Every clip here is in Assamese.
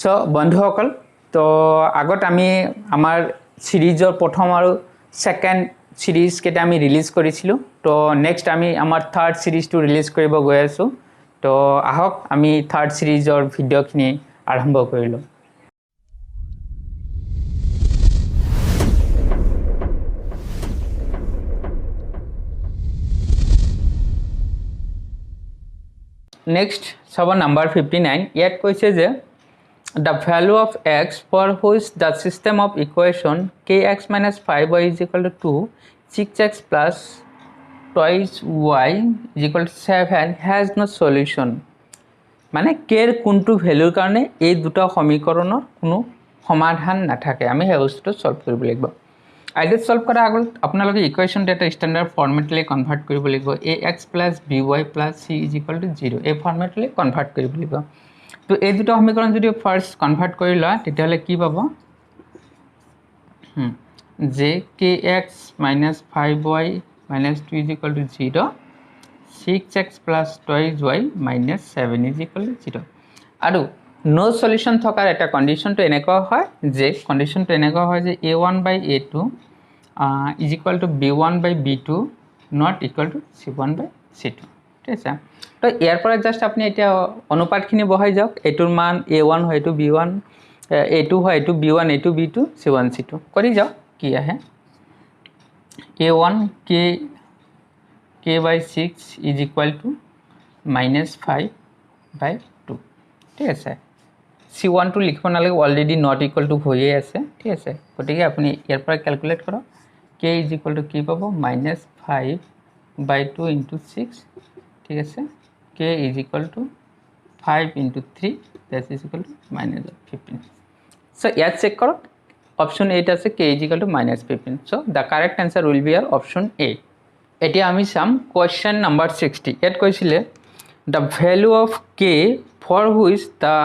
সো বন্ধুসকল, তো আগত আমি আমাৰ সিৰিজৰ প্ৰথম আৰু সেকেন্ড সিৰিজ কেইটা আমি ৰিলিজ কৰিছিলোঁ। তো নেক্সট আমি আমাৰ থাৰ্ড সিৰিজটো ৰিলিজ কৰিব গৈ আছোঁ। তো আহক আমি থাৰ্ড সিৰিজৰ ভিডিঅ'খিনি আৰম্ভ কৰিলোঁ। নেক্সট চাব নাম্বাৰ 59। ইয়াত কৈছে যে the value of x for which the system of equation kx minus 5y is equal to 2, 6x plus twice y is equal to 7 has no solution। মানে কেৰ কোনটো ভ্যালুৰ কাৰণে এই দুটা সমীকৰণৰ কোনো সমাধান নাথাকে, আমি সেই বস্তুটো সলভ কৰিব লাগিব। আইডিয়া সলভ কৰাৰ আগত আপোনালোকে ইকুৱেশ্যন এটা ষ্টেণ্ডাৰ্ড ফৰ্মেটলৈ কনভাৰ্ট কৰিব লাগিব। ax plus by plus c is equal to 0 এই ফৰ্মেটলৈ কনভাৰ্ট কৰিব লাগিব। তো এই দুটা সমীকৰণ যদি ফাৰ্ষ্ট কনভাৰ্ট কৰি লয় তেতিয়াহ'লে কি পাব, যে kx minus 5y minus 2 is equal to 0, 6x plus twice y minus 7 is equal to 0। আৰু নো সলিউশন থকাৰ এটা কণ্ডিশ্যনটো এনেকুৱা হয় যে a1 by a2 is equal to b1 by b2 not equal to c1 by c2। ঠিক আছে, তো ইয়াৰ পৰা জাষ্ট আপুনি এতিয়া অনুপাতখিনি বহাই যাওক। এইটোৰ মান a1 হয়, এইটো b1, a2 হয়, এইটো b1, এইটো b2, c1 c2 কৰি যাওক। কি আহে, a1 k by 6 is equal to minus 5 by 2। ঠিক আছে, c1 টো লিখিব নালাগে, অলৰেডি নট ইকুৱেল টু হৈয়ে আছে। ঠিক আছে, গতিকে আপুনি ইয়াৰ পৰা ক্যালকুলেট কৰক। k is equal to কি পাব, minus 5 by 2 into 6। ঠিক আছে, k is equal to 5 into 3 that is equal to minus 15। so ইয়াত চেক কৰক, অপশন 8 আছে k is equal to minus 15। so the correct answer will be our option A। এতিয়া আমি চাম কোয়েশ্চন নাম্বাৰ 60। ইয়াত কৈছিলে the value of k for which the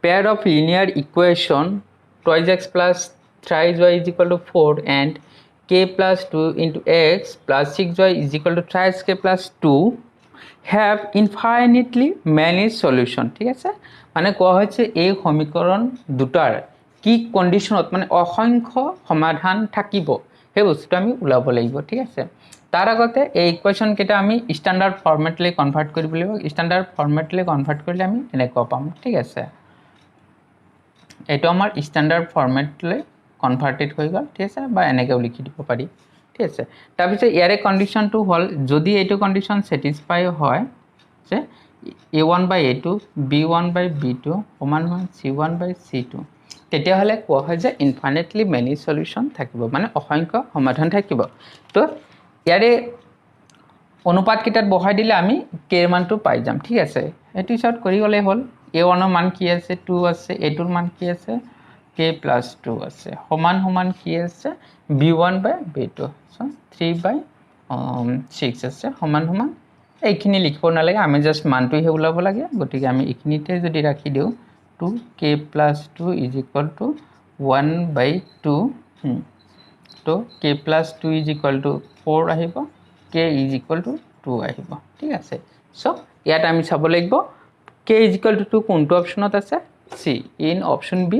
pair of linear equation twice x plus thrice y is equal to 4 and k plus 2 into x plus 6y is equal to thrice k plus 2 have infinitely many solution। ঠিক আছে, মানে কোৱা হৈছে এই সমীকৰণ দুটাৰ কি কণ্ডিশ্যনত মানে অসংখ্য সমাধান থাকিব, সেই বস্তুটো আমি ওলাব লাগিব। ঠিক আছে, তাৰ আগতে এই ইকুৱেশ্যন কেইটা আমি ষ্টেণ্ডাৰ্ড ফৰ্মেটলৈ কনভাৰ্ট কৰিব লাগিব। ষ্টেণ্ডাৰ্ড ফৰ্মেটলৈ কনভাৰ্ট কৰিলে আমি এনেকুৱা পাম। ঠিক আছে, এইটো আমাৰ ষ্টেণ্ডাৰ্ড ফৰ্মেটলৈ কনভাৰ্টেড হৈ গ'ল। ঠিক আছে, বা এনেকৈও লিখি দিব পাৰি। ঠিক আছে, তাৰপিছত ইয়াৰে কণ্ডিশ্যনটো হ'ল যদি এইটো কণ্ডিশ্যন ছেটিছফাই হয় যে a1 by a2 b1 by b2 সমান হয় c1 by c2, তেতিয়াহ'লে কোৱা হয় যে ইনফাইনাইটলি মেনি সলিউশ্যন থাকিব, মানে অসংখ্য সমাধান থাকিব। তো ইয়াৰে অনুপাতকেইটাত বহাই দিলে আমি কেৰ মানটো পাই যাম। ঠিক আছে, এইটো হিচাপত কৰি গ'লে হ'ল a1ৰ মান কি আছে, 2 আছে, a2ৰ মান কি আছে, k plus 2 আছে, সমান সমান কি আছে b1 by b2, so 3 by 6 আছে, সমান সমান এইখিনি লিখিব নালাগে, আমি জাষ্ট মানটোহে ওলাব লাগে। গতিকে আমি এইখিনিতে যদি ৰাখি দিওঁ 2k plus 2 is equal to 1 by 2, তো k plus 2 is equal to 4 আহিব, k is equal to 2 আহিব। ঠিক আছে, সো ইয়াত আমি চাব লাগিব k is equal to 2 কোনটো অপশ্যনত আছে, C, in option B,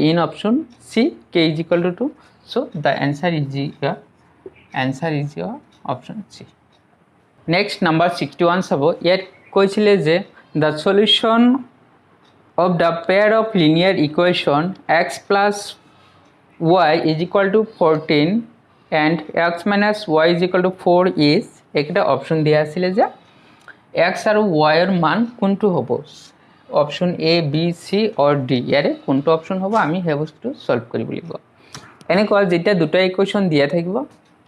in option C, k is equal to 2। so the answer is your option C। next number 61 চাব। ইয়াত কৈছিলে যে the solution of the pair of linear equation x plus y is equal to 14 and x minus y is equal to 4 is, একটা অপশন দিয়া আছিলে যে x আৰু y ৰ মান কোনটো হ'ব, option A, B, C or D, ইয়াৰে কোনটো অপশন হ'ব আমি সেই বস্তুটো সলভ কৰিব লাগিব। এনেকুৱা যেতিয়া দুটা ইকুৱেশ্যন দিয়া থাকিব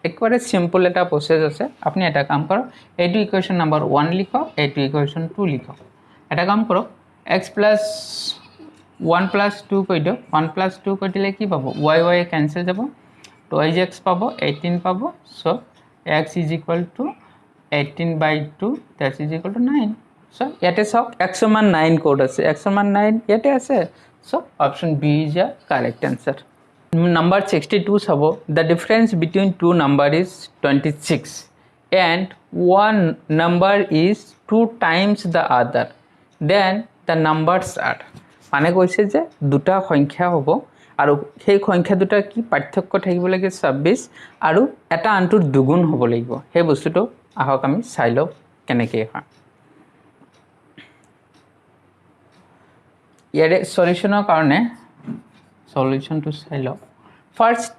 একেবাৰে সিম্পল এটা প্ৰচেছ আছে। আপুনি এটা কাম কৰক, এইটো ইকুৱেশ্যন নাম্বাৰ 1 লিখক, এইটো ইকুৱেশ্যন 2 লিখক। এটা কাম কৰক, x plus 1 plus 2 কৈ দিয়ক। 1 plus 2 কৈ দিলে কি পাব, y কেঞ্চেল যাব, 2x পাব, 18 পাব। so x is equal to 18 by 2 that is equal to 9। so ইয়াতে চাওক x ৰ মান 9 ক'ত আছে, x ৰ মান 9 ইয়াতে আছে। so option B is your correct answer। number 62 চাব, the difference between two number is 26 and one number is 2 times the other, then the numbers are। মানে কৈছে যে দুটা সংখ্যা হ'ব আৰু সেই সংখ্যা দুটাৰ কি পাৰ্থক্য থাকিব লাগে 26 আৰু এটা আনটোৰ দুগুণ হ'ব লাগিব সেই বস্তুটো আহক আমি চাই লওঁ কেনেকৈ হয় ইয়াৰে সলিউশনৰ কাৰণে সলিউশনটো চাই লওঁ ফাৰ্স্ট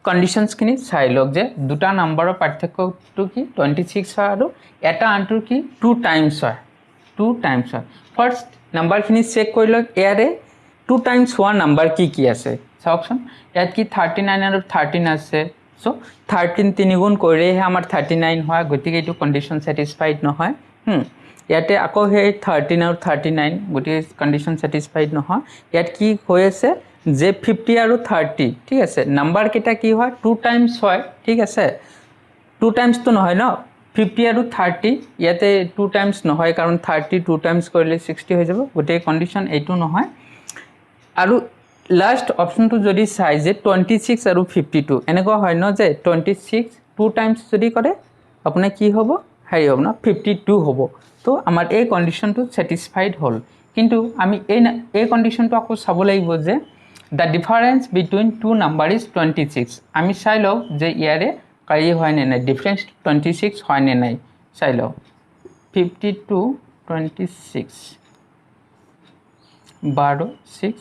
কন্ডিশনছখিনি চাই লওক যে দুটা নাম্বাৰৰ পাৰ্থক্যটো কি 26 হয় আৰু এটা আনটোৰ কি 2 টাইমছ হয় 2 টাইমছ হয় ফাৰ্স্ট নাম্বাৰখিনি চেক কৰি লওক ইয়াৰে 2 টাইমছ হোৱা নাম্বাৰ কি আছে চাওকচোন ইয়াত কি 39 আৰু 13 আছে সো 13 তিনিগুণ কৰিলেহে আমাৰ 39 হয় গতিকে এইটো কন্ডিশন স্যাটিসফাইড নহয় ইয়াতে আকৌ সেই 13 আৰু 39 গতিকে কন্ডিশন স্যাটিসফাইড নহয় ইয়াত কি হৈ আছে যে 50 আৰু 30 ঠিক আছে নাম্বাৰ কেটা কি হয় 2 টাইমছ হয় ঠিক আছে 2 টাইমছ তো নহয় ন 50 আৰু 30 ইয়াতে 2 টাইমছ নহয় কাৰণ 30 2 টাইমছ কৰিলে 60 হৈ যাব গতিকে কন্ডিশন এইটো নহয় আৰু লাষ্ট অপশনটো যদি চাই যে 26 আৰু 52 এনেকুৱা হয় ন যে 26 2 টাইমছ যদি কৰে আপোনাৰ কি হ'ব হাই হ'ব না 52 হ'ব তো আমাৰ এই কন্ডিশনটো স্যাটিসফাইড হল কিন্তু আমি এই কন্ডিশনটো আকৌ চাব লাগিব যে the difference between two number is 26 আমি চাই লও যে ইয়াৰে কাই হয় নে নাই ডিফারেন্স 26 হয় নে নাই চাই লও 52 26 12 6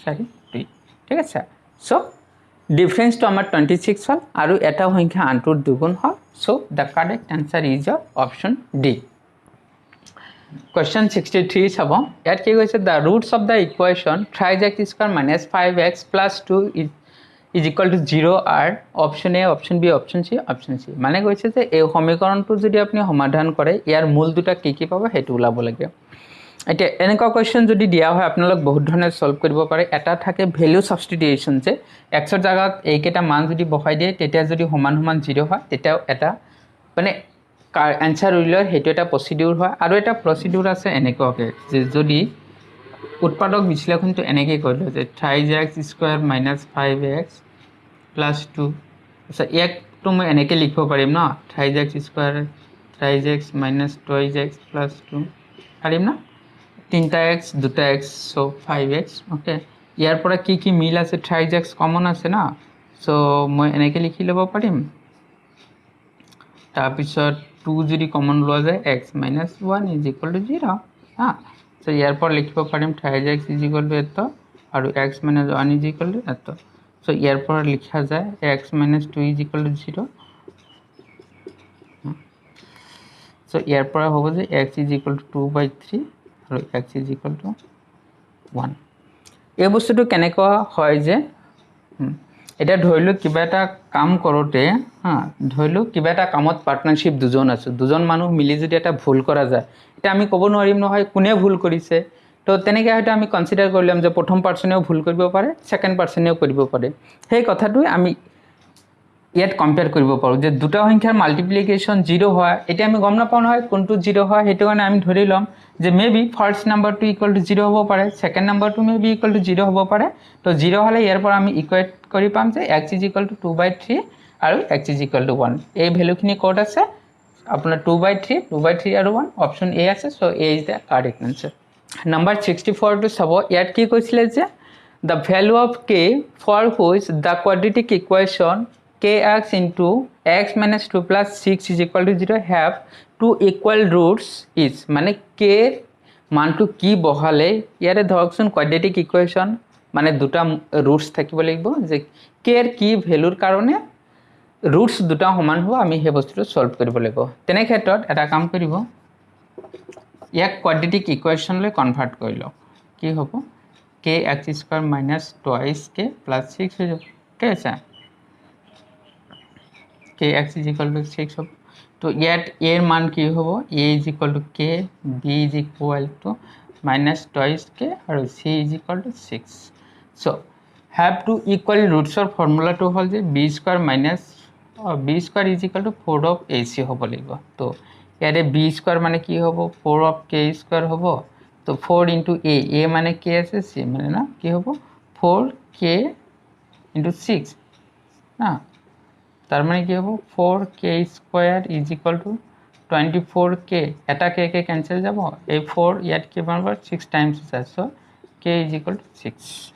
4 2 ঠিক আছে সো ডিফারেন্স তো আমার 26 হল আৰু এটা সংখ্যা আনটোৰ দুগুণ হল so the correct answer is your option D Question 63 sab yat ki hoise the roots of the equation 3x square minus 5x plus 2 is equal to 0 are option A option B option C option C মানে কৈছে যে এই সমীকৰণটো যদি আপুনি সমাধান কৰে ইয়াৰ মূল দুটা কি পাব হেতু ওলাব লাগে এতিয়া এনেকা কোৱেশ্চন যদি দিয়া হয় আপোনালোক বহুত ধৰণে সলভ কৰিব পাৰে এটা থাকে ভ্যালু সাবস্টিটিউশন যে x ৰ জাগাত এই কেটা মান যদি বহাই দিয়ে তেতিয়া যদি সমান 0 হয় তেতিয়া এটা মানে answer উলিয়াৰ হেতু এটা প্ৰসিডিউৰ হয় আৰু এটা প্ৰসিডিউৰ আছে এনেকুৱাকে যে যদি উৎপাদক বিশ্লেষণটো এনেকৈ কৰিলো যে 3x স্কয়াৰ - 5x + 2 আচ্ছা একটো মই এনেকৈ লিখিব পাৰিম না 3x স্কয়াৰ 3x - 2x + 2 পাৰিম না 3x 2x so 5x okay ইয়াৰ পৰা কি মিল আছে 3x কমন আছে না সো মই এনেকৈ লিখি ল'ব পাৰিম তাৰপিছত 2 যদি কমন লোৱা যায় x - 1 = 0 হা সো ইয়াৰ পৰা লিখিব পাৰিম 3x = এত আৰু x - 1 = এত সো ইয়াৰ পৰা লিখা যায় x - 2 = 0 সো ইয়াৰ পৰা হ'ব যে x = 2/3 আৰু x = 1 এই বস্তুটো কেনেকুৱা হয় যে এটা ধৰিলো কিবা এটা কাম কৰোতে হা ধৰিলো কিবা এটা কামত পাৰ্টনাৰশিপ দুজন আছে দুজন মানুহ মিলি যদি এটা ভুল কৰা যায় এটা আমি ক'ব নোৱাৰিম নহয় কোনে ভুল কৰিছে তো তেনেকৈ হয়তো আমি কনসিডাৰ কৰিলাম যে প্ৰথম পাৰ্সনেও ভুল কৰিব পাৰে সেকেন্ড পাৰ্সনেও কৰিব পাৰে সেই কথাটো আমি ইয়াত কম্পেয়াৰ কৰিব পাৰো যে দুটা সংখ্যাৰ মাল্টিপ্লিকেশন 0 হয় এটা আমি গম নাপাও নহয় কোনটো 0 হয় হেতু কাৰণে আমি ধৰি লম যে মেবি ফাৰ্স্ট নাম্বাৰটো = 0 হ'ব পাৰে সেকেন্ড নাম্বাৰটো মেবি = 0 হ'ব পাৰে তো 0 হলে ইয়াৰ পৰা আমি ইকুৱেট কৰি পাম যে x = 2/3 আৰু x = 1 এই ভ্যালুখিনি কোড আছে আপোনাৰ 2/3 2/3 আৰু 1 অপশন A আছে so A is the correct answer number 64 to চাব ইয়াত কি কৈছিলে যে the value of k for which the quadratic equation kx into x minus 2 plus 6 is equal to 0 have two equal roots is মানে k মানটো কি বহালে ইয়াৰে ধৰকচোন quadratic equation মানে দুটা roots থাকিব লাগিব যে k এৰ কি ভ্যালুৰ কাৰণে roots দুটা সমান হ'ব আমি হে বস্তুটো সলভ কৰিব লাগিব তেনে ক্ষেত্ৰত এটা কাম কৰিব ইয়াক quadratic equation লৈ কনভাৰ্ট কৰি লওক কি হ'ব kx square - 2k plus 6 হৈ যাব ঠিক আছে kx = 6 হ'ব তো ইয়াত a এর মান কি হ'ব a = k b = -2k আৰু c = 6 so have to equal roots or formula to হল যে b square minus b square = 4 of ac হ'ব লাগিব তো ইয়াৰে b square মানে কি হ'ব 4 of k square হ'ব তো 4 into a মানে k আছে c মানে না কি হ'ব 4k into 6 না তার মানে কি হবে 4k square is equal to 24k এটা k কেঞ্চেল যাব এই 4 ইয়াত কিমান হ'ব 6 টাইমছ আছে সো k = 6